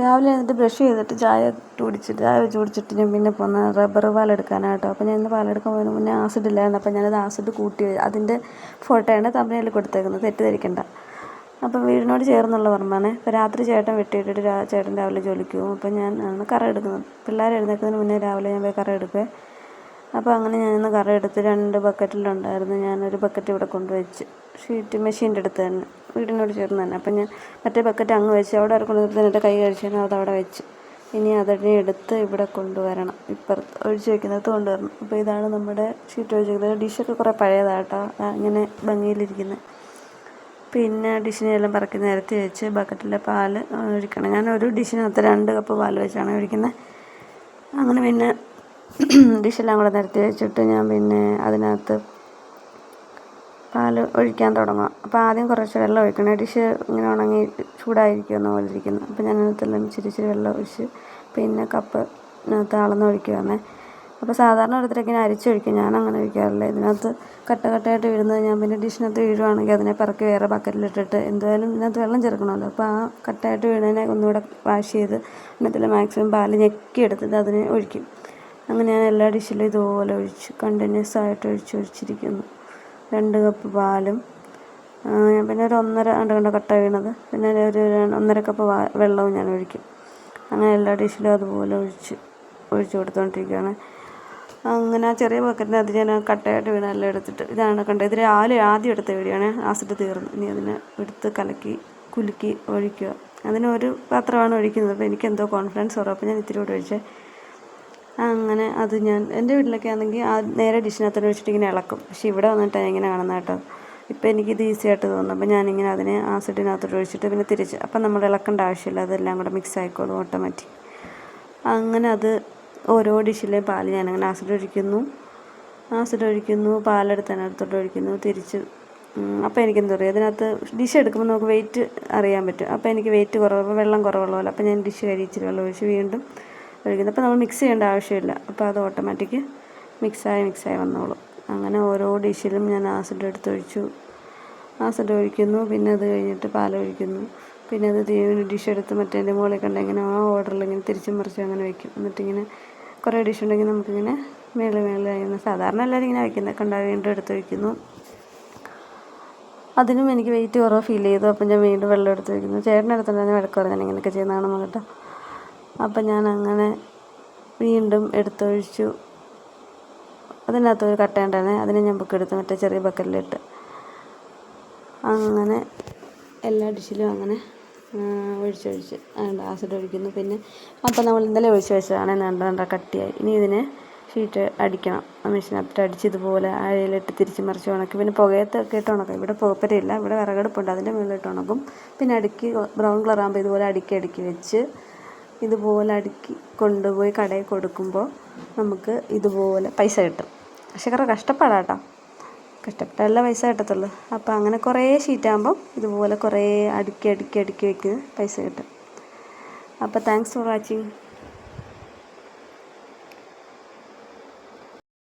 രാവിലെ എന്നിട്ട് ബ്രഷ് ചെയ്തിട്ട് ചായ വെച്ച് കുടിച്ചിട്ട് ഞാൻ പിന്നെ പോന്ന റബ്ബർ പാലെടുക്കാനായിട്ടോ. അപ്പോൾ ഞാൻ ഇന്ന് പാലെടുക്കാൻ പോകുന്നതിന് മുന്നേ ആസിഡ് ഇല്ലായിരുന്നു. അപ്പോൾ ഞാനത് ആസിഡ് കൂട്ടി അതിൻ്റെ ഫോട്ടോയാണ് തമ്പനയിൽ കൊടുത്തേക്കുന്നത്, തെറ്റിദ്ധരിക്കണ്ട. അപ്പം വീടിനോട് ചേർന്നുള്ള പറമ്പാണ്. ഇപ്പോൾ രാത്രി ചേട്ടൻ വെട്ടിയിട്ടിട്ട് ചേട്ടൻ രാവിലെ ജോലിക്ക് പോകും. അപ്പോൾ ഞാൻ ആണ് കറ എടുക്കുന്നത്. പിള്ളേർ എഴുന്നേൽക്കുന്നതിന് മുന്നേ രാവിലെ ഞാൻ പോയി കറ എടുക്കുക. അപ്പോൾ അങ്ങനെ ഞാനിന്ന് കറ എടുത്ത് 2 ബക്കറ്റിലുണ്ടായിരുന്നു. ഞാനൊരു ബക്കറ്റ് ഇവിടെ കൊണ്ടുവച്ച് ഷീറ്റ് മെഷീൻ്റെ അടുത്ത് തന്നെ, വീടിനോട് ചേർന്ന് തന്നെ. അപ്പം ഞാൻ മറ്റേ ബക്കറ്റ് അങ്ങ് വെച്ച് അവിടെ കൊണ്ടുവന്നിട്ട് എൻ്റെ കൈ കഴിച്ചാൽ അതവിടെ വെച്ച് ഇനി അതിനെ എടുത്ത് ഇവിടെ കൊണ്ടുവരണം, ഇപ്പുറത്ത് ഒഴിച്ച് വയ്ക്കുന്നിടത്ത് കൊണ്ടുവരണം. അപ്പോൾ ഇതാണ് നമ്മുടെ ഷീറ്റ് ഒഴിച്ച് വയ്ക്കുന്നത്. ഡിഷൊക്കെ കുറേ പഴയതാട്ടോ, ഇങ്ങനെ ഭംഗിയിലിരിക്കുന്നത്. പിന്നെ ഡിഷിനെല്ലാം പറക്കി നിരത്തി വെച്ച് ബക്കറ്റിലെ പാൽ ഒഴിക്കണം. ഞാൻ ഒരു ഡിഷിനകത്ത് 2 കപ്പ് പാൽ വെച്ചാണ് ഒഴിക്കുന്നത്. അങ്ങനെ പിന്നെ ഡിഷെല്ലാം കൂടെ നിരത്തി വെച്ചിട്ട് ഞാൻ പിന്നെ അതിനകത്ത് പാൽ ഒഴിക്കാൻ തുടങ്ങുക. അപ്പോൾ ആദ്യം കുറച്ച് വെള്ളം ഒഴിക്കണം. ഡിഷ് ഇങ്ങനെ ഉണങ്ങി ചൂടായിരിക്കുമെന്ന പോലെ ഇരിക്കുന്നു. അപ്പോൾ ഞാൻ അതിനകത്തെല്ലാം ഇച്ചിരി വെള്ളം ഒഴിച്ച് പിന്നെ കപ്പിനകത്ത് അളന്നൊഴിക്കുകയാണ്. അപ്പോൾ സാധാരണ ഓരോരുത്തരൊക്കെ ഇങ്ങനെ അരിച്ചൊഴിക്കും, ഞാൻ അങ്ങനെ ഒഴിക്കാറില്ല. ഇതിനകത്ത് കട്ടയായിട്ട് വീഴുന്നത് ഞാൻ പിന്നെ ഡിഷിനകത്ത് വീഴുവാണെങ്കിൽ അതിനെ പറക്കി വേറെ ബക്കറ്റിലിട്ടിട്ട്, എന്തായാലും ഇതിനകത്ത് വെള്ളം ചേർക്കണമല്ലോ. അപ്പോൾ ആ കട്ടയായിട്ട് വീഴുന്നതിനെ ഒന്നുകൂടെ വാഷ് ചെയ്ത് അതിനകത്തുള്ള മാക്സിമം പാൽ ഞെക്കി എടുത്തിട്ട് അതിനെ ഒഴിക്കും. അങ്ങനെ ഞാൻ എല്ലാ ഡിഷിലും ഇതുപോലെ ഒഴിച്ച് കണ്ടിന്യൂസ് ആയിട്ട് ഒഴിച്ചിരിക്കുന്നു. 2 കപ്പ് പാലും ഞാൻ പിന്നെ ഒരു 1.5 കട്ട വീണത്, പിന്നെ ഒരു 1.5 കപ്പ് വെള്ളവും ഞാൻ ഒഴിക്കും. അങ്ങനെ എല്ലാ ഡിഷിലും അതുപോലെ ഒഴിച്ച് കൊടുത്തുകൊണ്ടിരിക്കുകയാണ്. അങ്ങനെ ആ ചെറിയ ബക്കറ്റിന് അത് ഞാൻ കട്ടയായിട്ട് വീണെല്ലാം എടുത്തിട്ട്, ഇതാണ് കണ്ടത്. ഇത് രാവിലെ ആദ്യം എടുത്ത വീഡിയോയാണ്. ആസിഡ് തീർന്നു. ഇനി അതിനെ എടുത്ത് കുലുക്കി ഒഴിക്കുക. അതിനൊരു പാത്രമാണ് ഒഴിക്കുന്നത്. അപ്പോൾ എനിക്കെന്തോ കോൺഫിഡൻസ് കുറവ്, അപ്പോൾ ഞാൻ ഇത്തിരി കൂടെ ഒഴിച്ചേ. അങ്ങനെ അത് ഞാൻ എൻ്റെ വീട്ടിലൊക്കെ ആണെങ്കിൽ നേരെ ഡിഷിനകത്ത് ഒഴിച്ചിട്ട് ഇങ്ങനെ ഇളക്കും. പക്ഷേ ഇവിടെ വന്നിട്ടാണ് ഇങ്ങനെ കാണുന്നത് കേട്ടോ. ഇപ്പോൾ എനിക്കിത് ഈസി ആയിട്ട് തോന്നുന്നു. അപ്പോൾ ഞാനിങ്ങനെ അതിനെ ആസിഡിനകത്തോട്ട് ഒഴിച്ചിട്ട് പിന്നെ തിരിച്ച്, അപ്പം നമ്മൾ ഇളക്കേണ്ട ആവശ്യമില്ല, അതെല്ലാം കൂടെ മിക്സ് ആയിക്കോളും ഓട്ടോമാറ്റിക്. അങ്ങനെ അത് ഓരോ ഡിഷിലെയും പാൽ ഞാനങ്ങനെ ആസിഡ് ഒഴിക്കുന്നു, പാലെടുത്ത് അതിനകത്തോട്ട് ഒഴിക്കുന്നു, തിരിച്ച്. അപ്പോൾ എനിക്കെന്താ പറയുക, അതിനകത്ത് ഡിഷ് എടുക്കുമ്പോൾ നമുക്ക് വെയിറ്റ് അറിയാൻ പറ്റും. അപ്പോൾ എനിക്ക് വെയിറ്റ് കുറവ്, വെള്ളം കുറവുള്ള പോലെ. അപ്പോൾ ഞാൻ ഡിഷ് ഇച്ചിരി വെള്ളം ഒഴിച്ച് വീണ്ടും ഒഴിക്കുന്നത്. അപ്പോൾ നമ്മൾ മിക്സ് ചെയ്യേണ്ട ആവശ്യമില്ല. അപ്പോൾ അത് ഓട്ടോമാറ്റിക് മിക്സായി വന്നോളും. അങ്ങനെ ഓരോ ഡിഷിലും ഞാൻ ആസിഡ് ഒഴിക്കുന്നു. പിന്നെ അത് കഴിഞ്ഞിട്ട് പാലൊഴിക്കുന്നു. പിന്നെ അത് ഡിഷ് എടുത്ത് മറ്റേതിൻ്റെ മുകളിൽ കണ്ടിങ്ങനെ ആ ഓർഡറിൽ ഇങ്ങനെ തിരിച്ചും മറിച്ചും അങ്ങനെ വയ്ക്കും. എന്നിട്ടിങ്ങനെ കുറേ ഡിഷ് ഉണ്ടെങ്കിൽ നമുക്കിങ്ങനെ മേളിൽ സാധാരണ എല്ലാവരും ഇങ്ങനെ വയ്ക്കുന്നത് വീണ്ടും എടുത്ത് വയ്ക്കുന്നു. അതിനും എനിക്ക് വെയിറ്റ് കുറവ് ഫീൽ ചെയ്തു. അപ്പം ഞാൻ വീണ്ടും വെള്ളം എടുത്ത് വയ്ക്കുന്നു. ചേട്ടനെടുത്തുണ്ടെങ്കിൽ വഴക്ക് പറഞ്ഞാൽ ഇങ്ങനെയൊക്കെ ചെയ്യുന്നതാണ് കേട്ടോ. അപ്പം ഞാൻ അങ്ങനെ വീണ്ടും എടുത്തൊഴിച്ചു. അതിനകത്ത് ഒരു കട്ടയുണ്ടായിരുന്നേ, അതിനെ ഞാൻ എടുത്ത് മറ്റേ ചെറിയ ബക്കറ്റിലിട്ട് അങ്ങനെ എല്ലാ ഡിഷിലും അങ്ങനെ ഒഴിച്ച് ആസിഡ് ഒഴിക്കുന്നു. പിന്നെ അപ്പം നമ്മൾ ഇന്നലെ ഒഴിച്ച് വെച്ചതാണ്, നല്ല കട്ടിയായി. ഇനി ഇതിനെ ഷീറ്റ് അടിക്കണം. മെഷീനകത്ത് അടിച്ച് ഇതുപോലെ അഴയിലിട്ട് തിരിച്ച് മറിച്ച് ഉണക്കി. പിന്നെ പുകയത്തൊക്കെ ഇട്ട് ഉണക്കും. ഇവിടെ പുകപ്പരയില്ല, ഇവിടെ വിറകടുപ്പുണ്ട്, അതിൻ്റെ മുകളിലിട്ട് ഉണക്കും. പിന്നെ അടുക്കി ബ്രൗൺ കളർ ആകുമ്പോൾ ഇതുപോലെ അടുക്കി വെച്ച് ഇതുപോലെ അടുക്കി കൊണ്ടുപോയി കടയിൽ കൊടുക്കുമ്പോൾ നമുക്ക് ഇതുപോലെ പൈസ കിട്ടും. പക്ഷേ കുറേ കഷ്ടപ്പാടാട്ടോ, കഷ്ടപ്പെട്ടാലേ പൈസ കിട്ടത്തുള്ളൂ. അപ്പോൾ അങ്ങനെ കുറേ ഷീറ്റാകുമ്പം ഇതുപോലെ കുറേ അടുക്കി വെക്കുന്ന പൈസ കിട്ടും. അപ്പോൾ താങ്ക്സ് ഫോർ വാച്ചിങ്.